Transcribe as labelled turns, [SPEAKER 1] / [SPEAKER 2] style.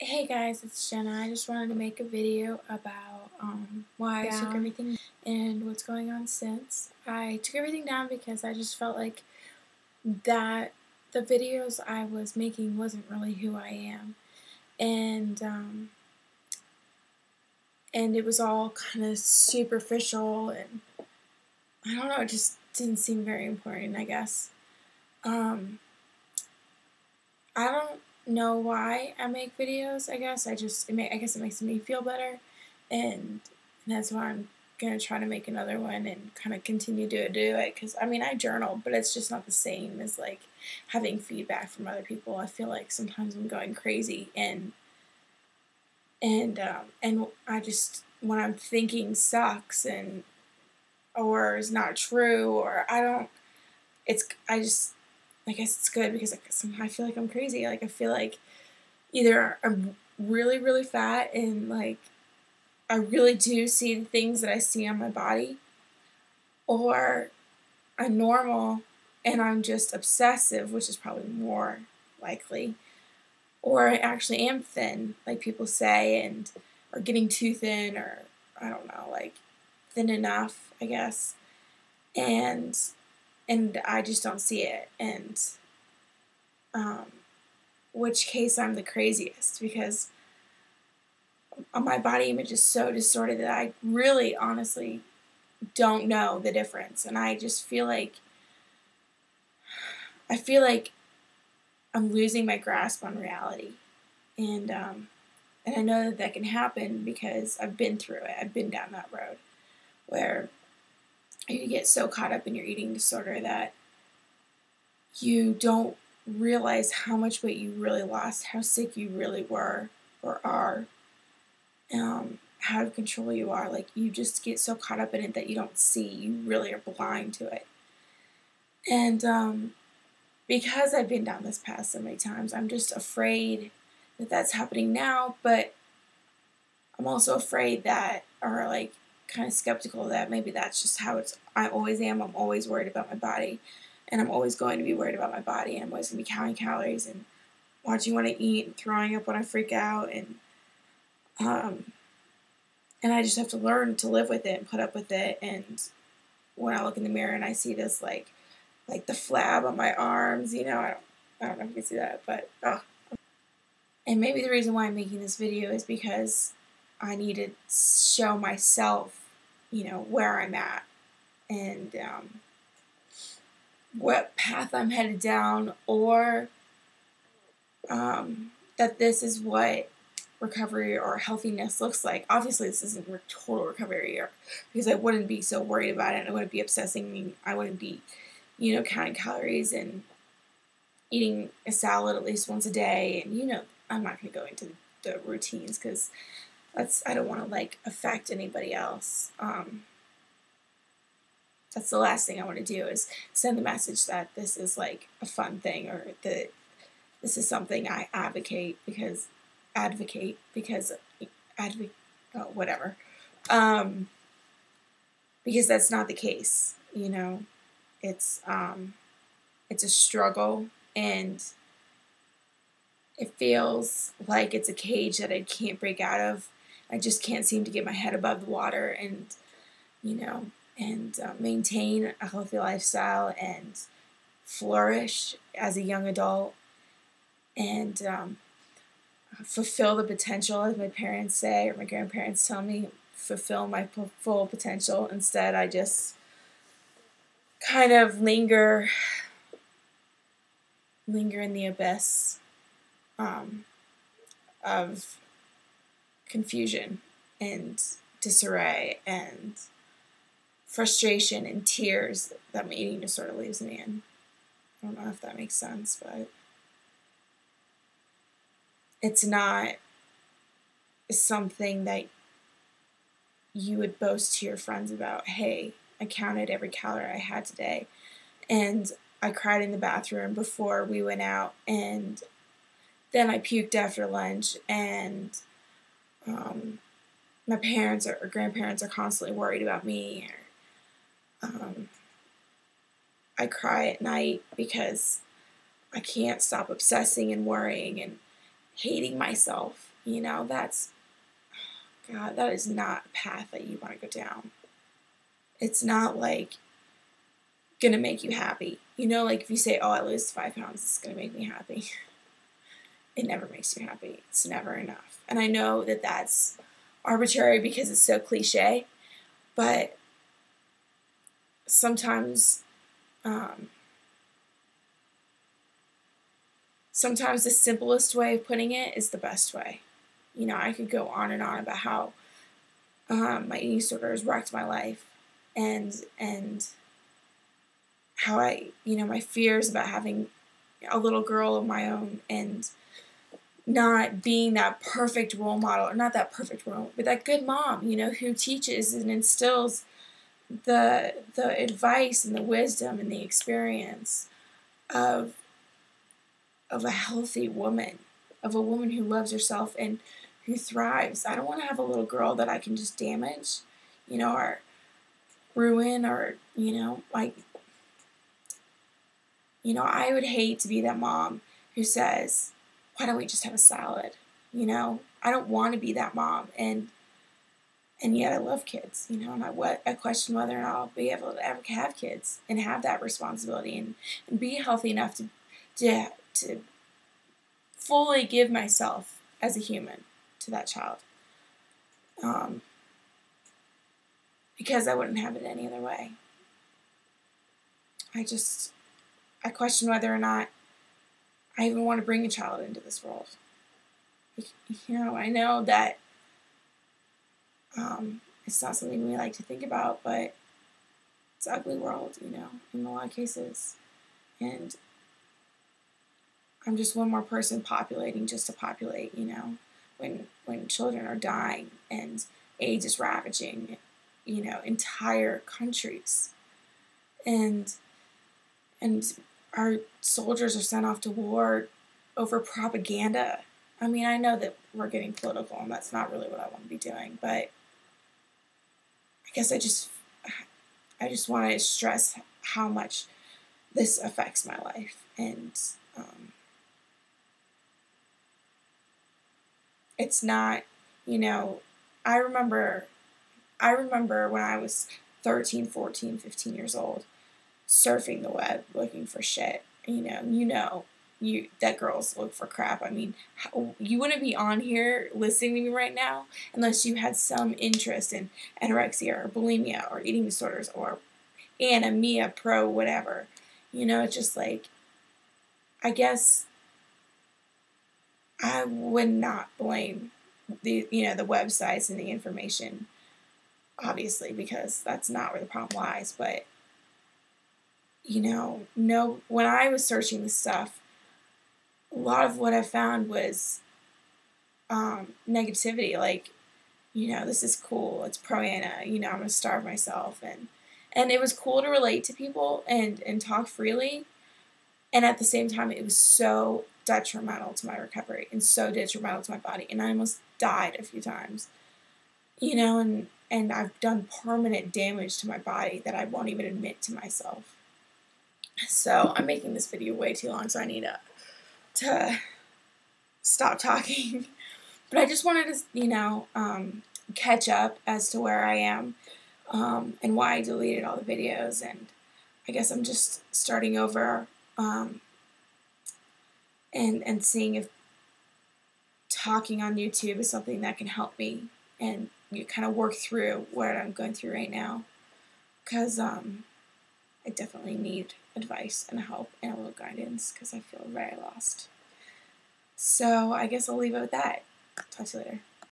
[SPEAKER 1] Hey guys, it's Jenna. I just wanted to make a video about why I took everything and what's going on since. I took everything down because I just felt like that the videos I was making wasn't really who I am. And it was all kind of superficial, and I don't know, it just didn't seem very important, I guess. I don't know why I make videos, I guess. I guess it makes me feel better, and that's why I'm gonna try to make another one and kind of continue to do it. Because I mean, I journal, but it's just not the same as like having feedback from other people. I feel like sometimes I'm going crazy, and I just, when I'm thinking sucks and or is not true, or I don't. I guess it's good because I feel like I'm crazy. Like I feel like either I'm really, really fat and like I really do see the things that I see on my body, or I'm normal and I'm just obsessive, which is probably more likely, or I actually am thin, like people say, and or getting too thin, or I don't know, like thin enough, I guess, and I just don't see it, and um, which case I'm the craziest because my body image is so distorted that I really honestly don't know the difference, and I just feel like I'm losing my grasp on reality, and I know that that can happen because I've been through it. I've been down that road where you get so caught up in your eating disorder that you don't realize how much weight you really lost, how sick you really were or are, how out of control you are. Like, you just get so caught up in it that you don't see. You really are blind to it. And because I've been down this path so many times, I'm just afraid that that's happening now, but I'm also afraid that, or like kind of skeptical that maybe that's just how I always am. I'm always worried about my body, and I'm always going to be worried about my body, and I'm always going to be counting calories and watching what I eat and throwing up when I freak out, um, and I just have to learn to live with it and put up with it. And when I look in the mirror and I see this like the flab on my arms, I don't know if you can see that, but and maybe the reason why I'm making this video is because I need to show myself, where I'm at, and what path I'm headed down, or that this is what recovery or healthiness looks like. Obviously, this isn't total recovery, because I wouldn't be so worried about it. I wouldn't be obsessing. I wouldn't be, counting calories and eating a salad at least once a day. And I'm not going to go into the routines because I don't want to like affect anybody else. That's the last thing I want to do, is send the message that this is like a fun thing, or that this is something I advocate because whatever. Because that's not the case. It's a struggle, and it feels like it's a cage that I can't break out of. I just can't seem to get my head above the water, and maintain a healthy lifestyle and flourish as a young adult, and fulfill the potential, as my parents say, or my grandparents tell me, fulfill my full potential. Instead, I just kind of linger in the abyss of confusion and disarray and frustration and tears that my eating disorder leaves me in. I don't know if that makes sense, but it's not something that you would boast to your friends about. Hey, I counted every calorie I had today, and I cried in the bathroom before we went out, and then I puked after lunch, and my parents or grandparents are constantly worried about me, or I cry at night because I can't stop obsessing and worrying and hating myself. You know, God, that is not a path that you want to go down. It's not like gonna make you happy. You know, like if you say, oh, I lose 5 pounds, it's gonna make me happy. It never makes you happy. It's never enough. And I know that that's arbitrary because it's so cliche, but sometimes, sometimes the simplest way of putting it is the best way. You know, I could go on and on about how my eating disorder has wrecked my life, and how my fears about having a little girl of my own and not being that perfect role model, or not that perfect role, but that good mom, who teaches and instills the advice and the wisdom and the experience of a healthy woman, of a woman who loves herself and who thrives. I don't want to have a little girl that I can just damage, or ruin, or, I would hate to be that mom who says, why don't we just have a salad? I don't want to be that mom, and yet I love kids, and I question whether or not I'll be able to ever have kids and have that responsibility and be healthy enough to fully give myself as a human to that child. Because I wouldn't have it any other way. I question whether or not I even want to bring a child into this world. I know that it's not something we like to think about, but it's an ugly world, in a lot of cases. And I'm just one more person populating just to populate, when children are dying and AIDS is ravaging, entire countries. And our soldiers are sent off to war over propaganda. I mean, I know that we're getting political, and that's not really what I want to be doing, but I guess I just want to stress how much this affects my life. And it's not, I remember when I was 13, 14, 15 years old, surfing the web looking for shit. That girls look for crap. I mean, you wouldn't be on here listening to me right now unless you had some interest in anorexia or bulimia or eating disorders or anemia, pro, whatever. It's just like, I guess I would not blame the websites and the information, obviously, because that's not where the problem lies. But when I was searching this stuff, a lot of what I found was negativity. Like, this is cool. It's pro-ana. I'm gonna starve myself, and it was cool to relate to people and talk freely. And at the same time, it was so detrimental to my recovery and so detrimental to my body. And I almost died a few times, and I've done permanent damage to my body that I won't even admit to myself. So I'm making this video way too long, so I need to stop talking. But I just wanted to, catch up as to where I am, and why I deleted all the videos. And I guess I'm just starting over, and seeing if talking on YouTube is something that can help me and kind of work through what I'm going through right now. Because I definitely need advice and help and a little guidance because I feel very lost. So I guess I'll leave it with that. Talk to you later.